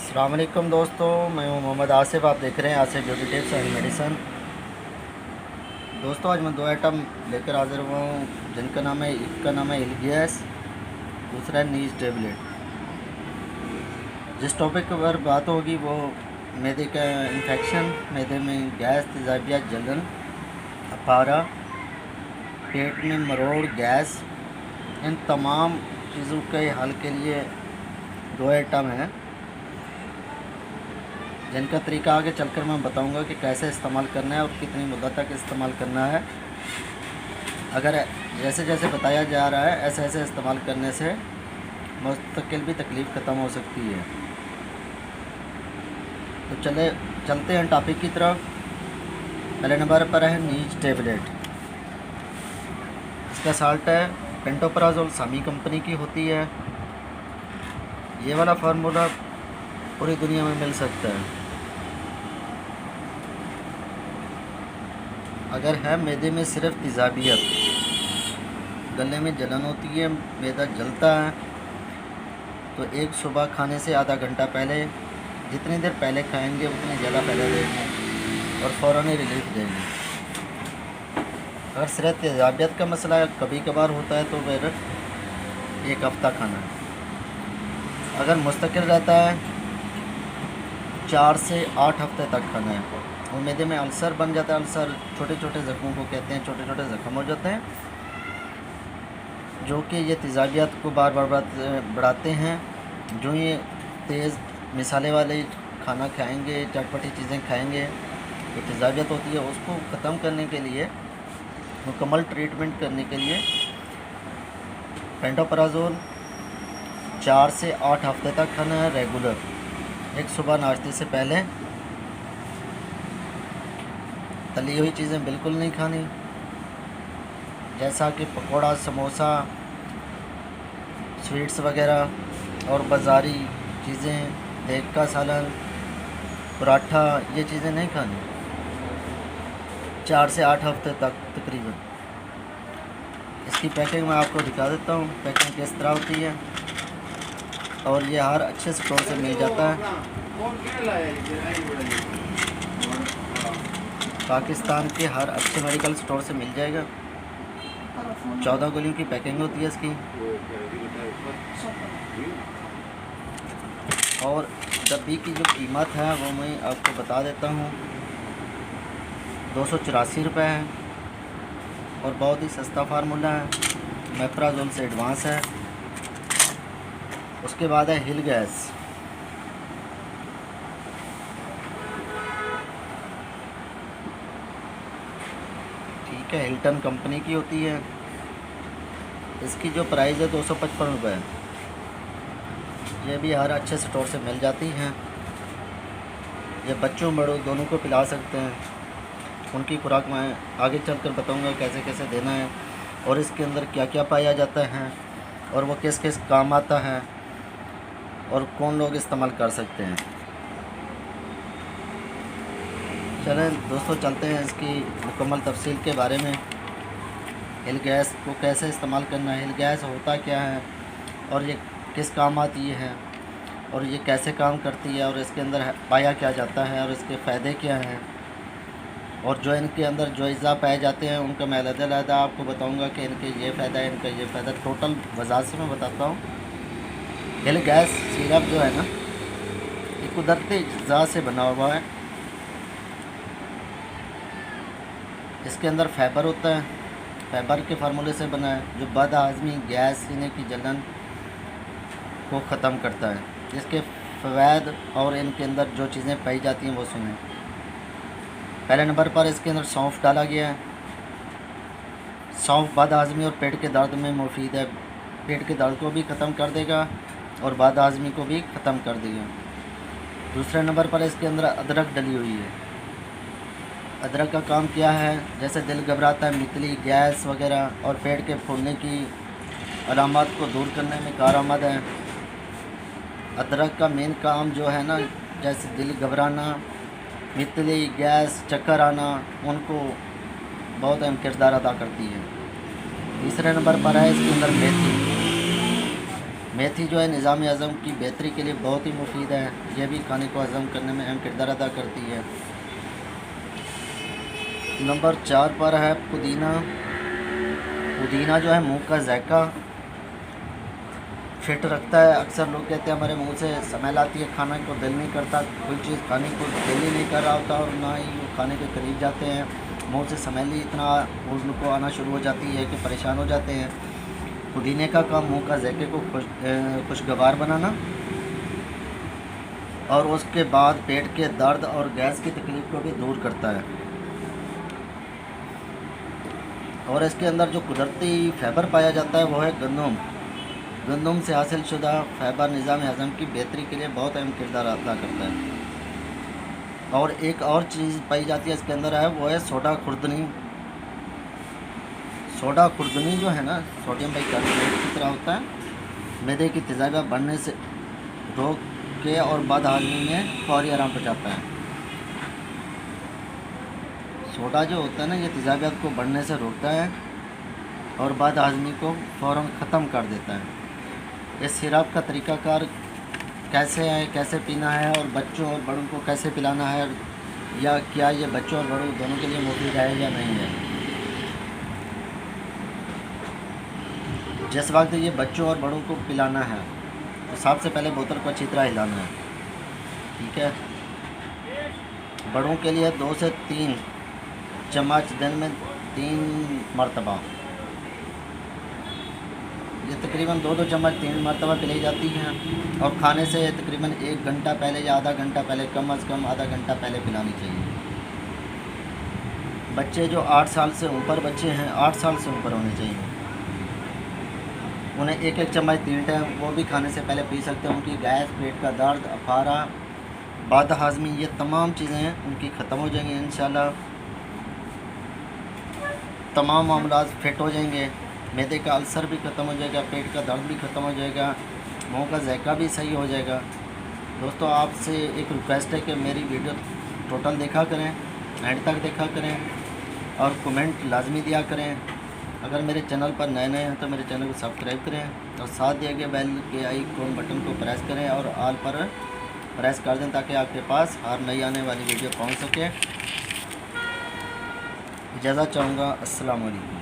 अस्सलाम वालेकुम दोस्तों, मैं हूं मोहम्मद आसिफ। आप देख रहे हैं Asif beauty tips and medicine. दोस्तों, आज मैं दो आइटम लेकर हाजिर हुआ हूँ जिनका नाम है, एक का नाम है हिल गैस, दूसरा है नीज टेबलेट। जिस टॉपिक पर बात होगी वो मैदे का इन्फेक्शन, मैदे में गैस, तेज़ाबियत, जलन, अफारा, पेट में मरोड़, गैस, इन तमाम चीज़ों के हल के लिए दो आइटम हैं जिनका तरीका आगे चलकर मैं बताऊंगा कि कैसे इस्तेमाल करना है और कितनी मुद्दत तक इस्तेमाल करना है। अगर जैसे जैसे बताया जा रहा है ऐसे ऐसे इस्तेमाल करने से मुस्तकिल भी तकलीफ़ ख़त्म हो सकती है। तो चलते हैं टॉपिक की तरफ। पहले नंबर पर है नीज टेबलेट। इसका साल्ट है पेंटोपराजोल, सामी कंपनी की होती है। ये वाला फार्मूला पूरी दुनिया में मिल सकता है। अगर है मैदे में सिर्फ तेज़ाबियत, गले में जलन होती है, मैदा जलता है, तो एक सुबह खाने से आधा घंटा पहले, जितनी देर पहले खाएंगे उतनी ज़्यादा फ़ायदा देंगे और फ़ौरन ही रिलीफ देंगे। अगर सिर्फ तेज़ाबियत का मसला कभी कभार होता है तो फिर एक हफ़्ता खाना है। अगर मुस्तकिल रहता है 4 से 8 हफ्ते तक खाना है। और मैदे में अल्सर बन जाता है। अल्सर छोटे छोटे ज़ख्मों को कहते हैं, छोटे छोटे ज़ख्म हो जाते हैं जो कि ये तेज़ाबियत को बार बार बढ़ाते हैं। जो ये तेज़ मिसाले वाले खाना खाएंगे, चटपटी चीज़ें खाएंगे, तो तेज़ाबियत होती है, उसको ख़त्म करने के लिए, मुकम्मल ट्रीटमेंट करने के लिए पेंटोपराजोल 4 से 8 हफ्ते तक खाना है रेगुलर। एक सुबह नाश्ते से पहले तली हुई चीज़ें बिल्कुल नहीं खानी, जैसा कि पकौड़ा, समोसा, स्वीट्स वगैरह और बाज़ारी चीज़ें, देग का सालन, पराठा, ये चीज़ें नहीं खानी 4 से 8 हफ्ते तक तकरीबन। इसकी पैकिंग मैं आपको दिखा देता हूँ, पैकिंग किस तरह होती है। और ये हर अच्छे स्टोर से मिल जाता है। पाकिस्तान के हर अच्छे मेडिकल स्टोर से मिल जाएगा। 14 गोलियों की पैकिंग होती है इसकी। और डब्बी की जो कीमत है वो मैं आपको बता देता हूँ, 284 रुपये है और बहुत ही सस्ता फार्मूला है। मेप्राजोल से एडवांस है। उसके बाद है हिल गैस। ठीक है, हिल्टन कंपनी की होती है। इसकी जो प्राइस है 255 रुपये है। ये भी हर अच्छे स्टोर से मिल जाती हैं। ये बच्चों बड़ों दोनों को पिला सकते हैं। उनकी खुराक मैं आगे चलकर बताऊंगा कैसे कैसे देना है और इसके अंदर क्या क्या पाया जाता है और वो किस किस काम आता है और कौन लोग इस्तेमाल कर सकते हैं। चलें दोस्तों, चलते हैं इसकी मुकम्मल तफसील के बारे में। हिल गैस को कैसे इस्तेमाल करना है, हिल गैस होता क्या है और ये किस काम आती है और ये कैसे काम करती है और इसके अंदर पाया क्या जाता है और इसके फ़ायदे क्या हैं और जो इनके अंदर जो अज़ा पाए जाते हैं उनका मैं अलग-अलग आपको बताऊंगा कि इनके ये फ़ायदा है, इनका ये फ़ायदा। टोटल वज़ाहत से मैं बताता हूँ। हिल गैस सिरप जो है ना, ये कुदरती अज़ा से बना हुआ है। इसके अंदर फाइबर होता है, फाइबर के फार्मूले से बना है जो बद हाज़मी, गैस, सीने की जलन को ख़त्म करता है। इसके फ़वाद और इनके अंदर जो चीज़ें पाई जाती हैं वो सुनें। पहले नंबर पर इसके अंदर सौंफ डाला गया है। सौंफ बद हाज़मी और पेट के दर्द में मुफीद है। पेट के दर्द को भी ख़त्म कर देगा और बद हाज़मी को भी ख़त्म कर देगा। दूसरे नंबर पर इसके अंदर अदरक डली हुई है। अदरक का काम क्या है, जैसे दिल घबराता है, मितली, गैस वगैरह और पेट के फूलने की अलामत को दूर करने में कारआमद है। अदरक का मेन काम जो है ना, जैसे दिल घबराना, मितली, गैस, चक्कर आना, उनको बहुत अहम किरदार अदा करती है। तीसरे नंबर पर है इसके अंदर मेथी। मेथी जो है निज़ाम हज़म की बेहतरी के लिए बहुत ही मुफीद है। यह भी खाने को हज़म करने में अहम किरदार अदा करती है। नंबर 4 पर है पुदीना। पुदीना जो है मुंह का जायका फिट रखता है। अक्सर लोग कहते हैं हमारे मुंह से स्मेल आती है, खाने को दिल नहीं करता, कोई चीज़ खाने को दिल ही नहीं कर रहा होता और ना ही वो खाने के करीब जाते हैं। मुंह से स्मेल ही इतना उनको आना शुरू हो जाती है कि परेशान हो जाते हैं। पुदीने का काम मुंह का जायके को खुशगवार बनाना और उसके बाद पेट के दर्द और गैस की तकलीफ़ को भी दूर करता है। और इसके अंदर जो कुदरती फाइबर पाया जाता है वो है गंदम। गंदम से हासिल शुदा फाइबर निज़ाम हज़म की बेहतरी के लिए बहुत अहम किरदार अदा करता है। और एक और चीज़ पाई जाती है इसके अंदर है वो है सोडा खुर्दनी। सोडा खुर्दनी जो है ना सोडियम बाइकार्बोनेट की तरह होता है। मैदे की तेज़ाबियत बढ़ने से रोक के और बद हाज़मी में फौरी आराम पहुँचाता है। सोडा जो होता है ना ये तेज़ाबियत को बढ़ने से रोकता है और बद हाज़मी को फ़ौरन ख़त्म कर देता है। इस सिरप का तरीक़ाकार कैसे है, कैसे पीना है और बच्चों और बड़ों को कैसे पिलाना है, या क्या ये बच्चों और बड़ों दोनों के लिए मुफीद है या नहीं है। जिस वक्त ये बच्चों और बड़ों को पिलाना है तो सबसे पहले बोतल को अच्छी तरह हिलाना है, ठीक है। बड़ों के लिए 2 से 3 चम्मच दिन में 3 मरतबा, ये तकरीबन 2-2 चम्मच 3 मरतबा पिलाई जाती हैं। और खाने से तकरीबन 1 घंटा पहले या आधा घंटा पहले, कम अज़ कम आधा घंटा पहले पिलानी चाहिए। बच्चे जो 8 साल से ऊपर बच्चे हैं, 8 साल से ऊपर होने चाहिए, उन्हें 1-1 चम्मच 3 टाइम वो भी खाने से पहले पी सकते हैं। उनकी गैस, पेट का दर्द, अफारा, बद हाज़मी, ये तमाम चीज़ें उनकी ख़त्म हो जाएंगी इंशाल्लाह। तमाम मामला फिट हो जाएंगे। मैदे का अल्सर भी ख़त्म हो जाएगा, पेट का दर्द भी ख़त्म हो जाएगा, मुँह का जायका भी सही हो जाएगा। दोस्तों आपसे एक रिक्वेस्ट है कि मेरी वीडियो टोटल देखा करें, एंड तक देखा करें और कमेंट लाजमी दिया करें। अगर मेरे चैनल पर नए हैं तो मेरे चैनल को सब्सक्राइब करें और साथ दिए गए बेल के आइकॉन बटन को प्रेस करें और ऑल पर प्रेस कर दें ताकि आपके पास हर नई आने वाली वीडियो पहुंच सके। इजाज़त चाहूँगा। अस्सलाम वालेकुम।